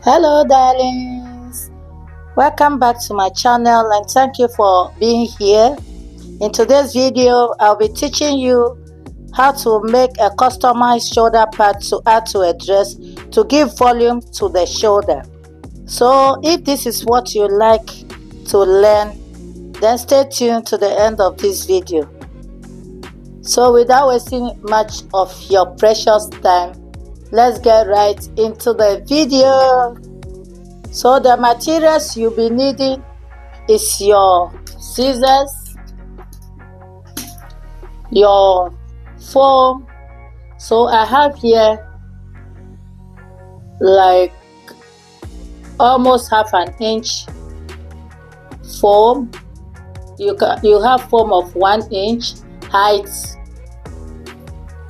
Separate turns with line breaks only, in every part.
Hello darlings, welcome back to my channel and thank you for being here. In today's video I'll be teaching you how to make a customized shoulder pad to add to a dress to give volume to the shoulder. So if this is what you like to learn, then stay tuned to the end of this video. So without wasting much of your precious time, let's get right into the video. So the materials you'll be needing is your scissors, your foam. So I have here like almost half an inch foam. You have foam of 1 inch height,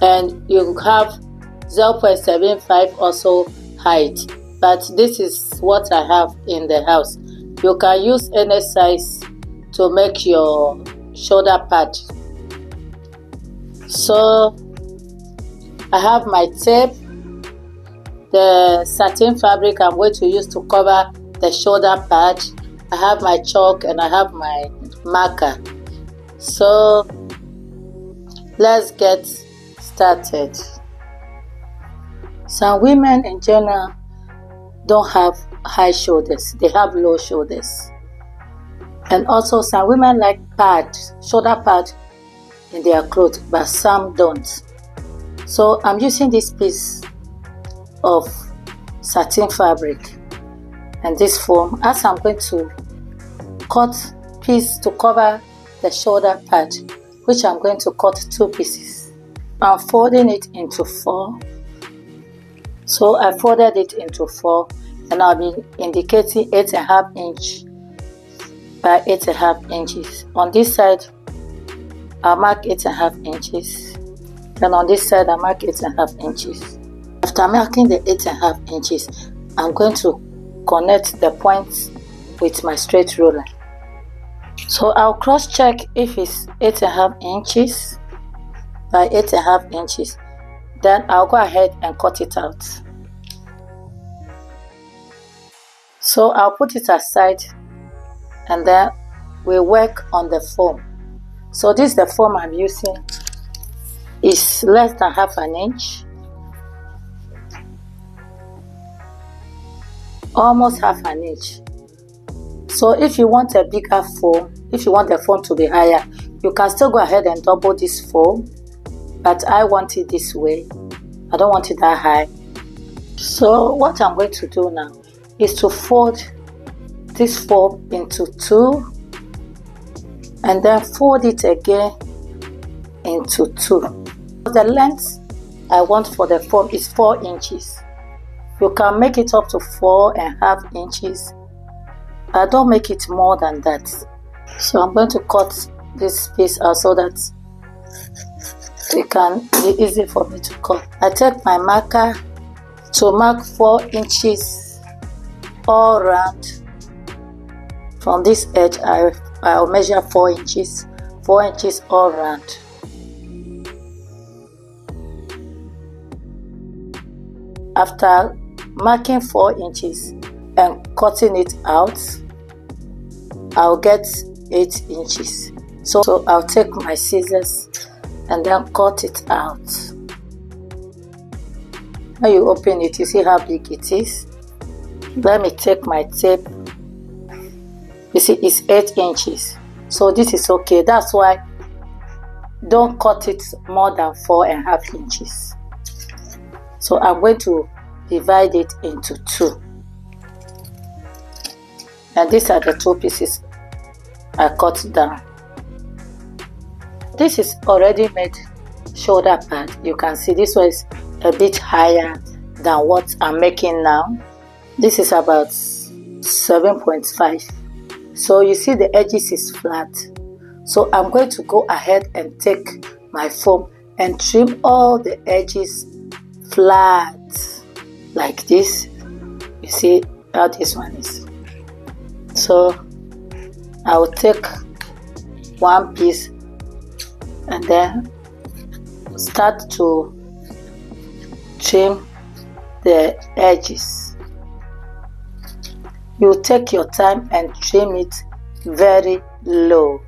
and you have 0.75 also height, but this is what I have in the house. You can use any size to make your shoulder pad. So I have my tape, the satin fabric I'm going to use to cover the shoulder pad. I have my chalk and I have my marker. So let's get started. Some women in general don't have high shoulders, they have low shoulders. And also some women like shoulder pad in their clothes, but some don't. So I'm using this piece of satin fabric and this foam as I'm going to cut piece to cover the shoulder pad, which I'm going to cut 2 pieces. I'm folding it into 4. So I folded it into 4 and I'll be indicating 8.5 inch by 8.5 inches. On this side I'll mark 8.5 inches. Then on this side I'll mark 8.5 inches. After marking the 8.5 inches, I'm going to connect the points with my straight ruler. So I'll cross check if it's 8.5 inches by 8.5 inches. Then I'll go ahead and cut it out. So I'll put it aside and then we'll work on the foam. So this is the foam I'm using. It's less than half an inch. Almost half an inch. So if you want a bigger foam, if you want the foam to be higher, you can still go ahead and double this foam. But I want it this way. I don't want it that high. So what I'm going to do now is to fold this foam into 2 and then fold it again into 2. The length I want for the foam is 4 inches. You can make it up to 4.5 inches. I don't make it more than that. So I'm going to cut this piece out so that it can be easy for me to cut. I take my marker to mark 4 inches all around. From this edge I'll measure 4 inches all around. After marking 4 inches and cutting it out, I'll get 8 inches. So I'll take my scissors and then cut it out. When you open it, you see how big it is. Let me take my tape. You see it's 8 inches. So this is okay. That's why don't cut it more than 4.5 inches. So I'm going to divide it into 2. And these are the 2 pieces I cut down. This is already made shoulder pad. You can see this one is a bit higher than what I'm making now. This is about 7.5. So you see the edges is flat. So I'm going to go ahead and take my foam and trim all the edges flat like this. You see how this one is. So I will take 1 piece and then start to trim the edges. you take your time and trim it very low.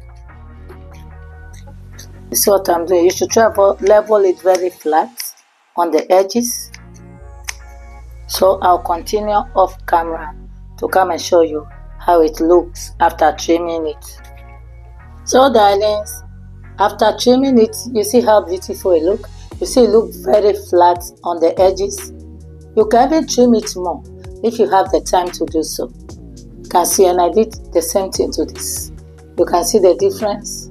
You see what I'm doing? You should level it very flat on the edges. So I'll continue off camera to come and show you how it looks after trimming it. So darlings, after trimming it, you see how beautiful it looks. You see it looks very flat on the edges. You can even trim it more if you have the time to do so. You can see, and I did the same thing to this. You can see the difference.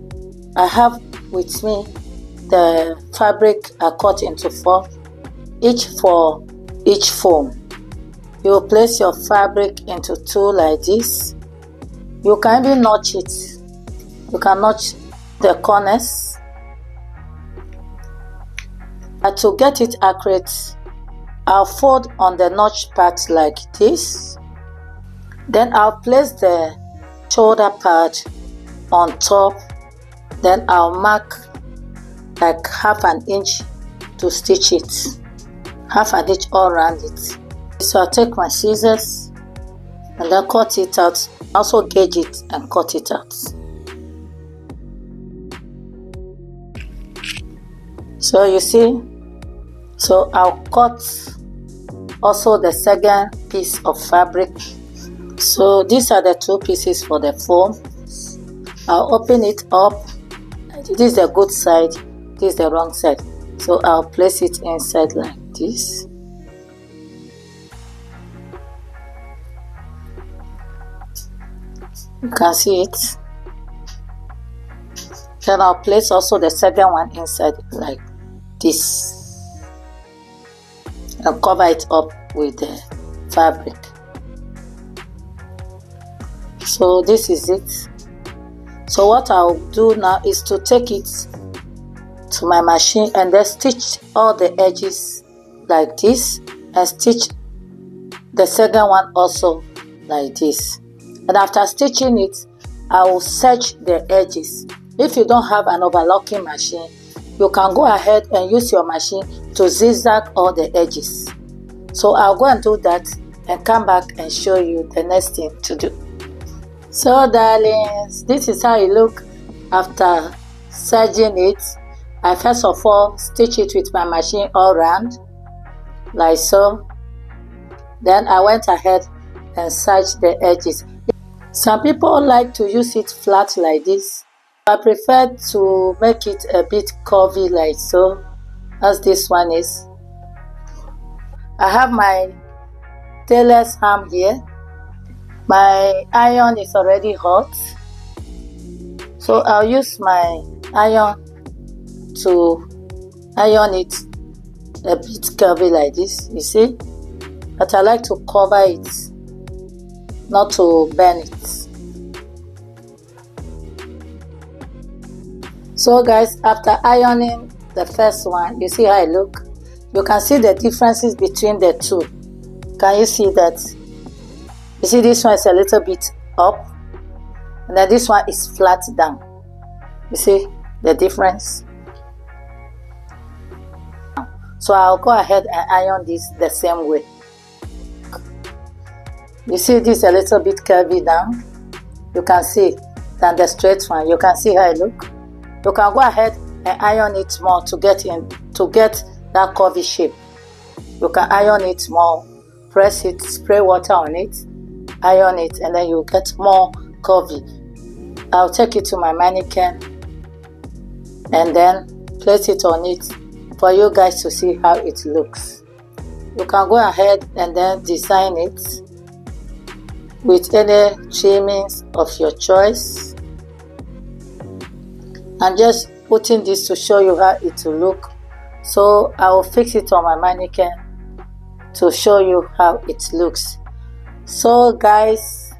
I have with me the fabric I cut into 4, each for each foam. You will place your fabric into 2 like this. You can even notch it. You can notch the corners. And to get it accurate, I'll fold on the notch part like this. Then I'll place the shoulder part on top. Then I'll mark like half an inch to stitch it. Half an inch all around it. So I'll take my scissors and then cut it out. Also gauge it and cut it out. So you see, so I'll cut also the second piece of fabric. So these are the 2 pieces for the foam. I'll open it up. This is the good side, this is the wrong side. So I'll place it inside like this. You can see it. Then I'll place also the second one inside like this. And cover it up with the fabric. So this is it. So what I'll do now is to take it to my machine and then stitch all the edges like this and stitch the second one also like this. And after stitching it, I will serge the edges. If you don't have an overlocking machine, you can go ahead and use your machine to zigzag all the edges. So I'll go and do that and come back and show you the next thing to do. So darlings, this is how it looks after serging it. I first of all stitch it with my machine all around like so. Then I went ahead and serged the edges. Some people like to use it flat like this. I prefer to make it a bit curvy like so, as this one is. I have my tailor's ham here. My iron is already hot, so I'll use my iron to iron it a bit curvy like this, you see. But I like to cover it, not to burn it. So guys, after ironing the first one, you see how it look. You can see the differences between the 2. Can you see that? You see this one is a little bit up and then this one is flat down. You see the difference? So I'll go ahead and iron this the same way. You see this a little bit curvy down. You can see than the straight one. You can see how it look. You can go ahead and iron it more to get that curvy shape. You can iron it more, press it, spray water on it, iron it, and then you get more curvy. I'll take it to my mannequin and then place it on it for you guys to see how it looks. You can go ahead and then design it with any trimmings of your choice. I'm just putting this to show you how it will look. So I will fix it on my mannequin to show you how it looks. So guys,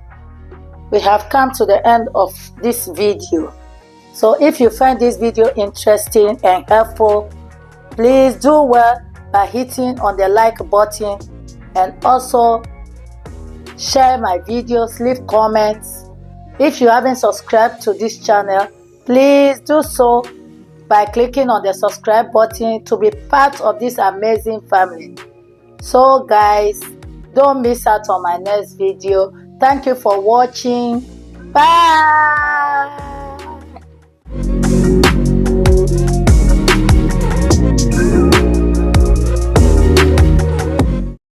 we have come to the end of this video. So if you find this video interesting and helpful, please do well by hitting on the like button and also share my videos, leave comments. If you haven't subscribed to this channel, please do so by clicking on the subscribe button to be part of this amazing family. So guys, don't miss out on my next video. Thank you for watching. Bye.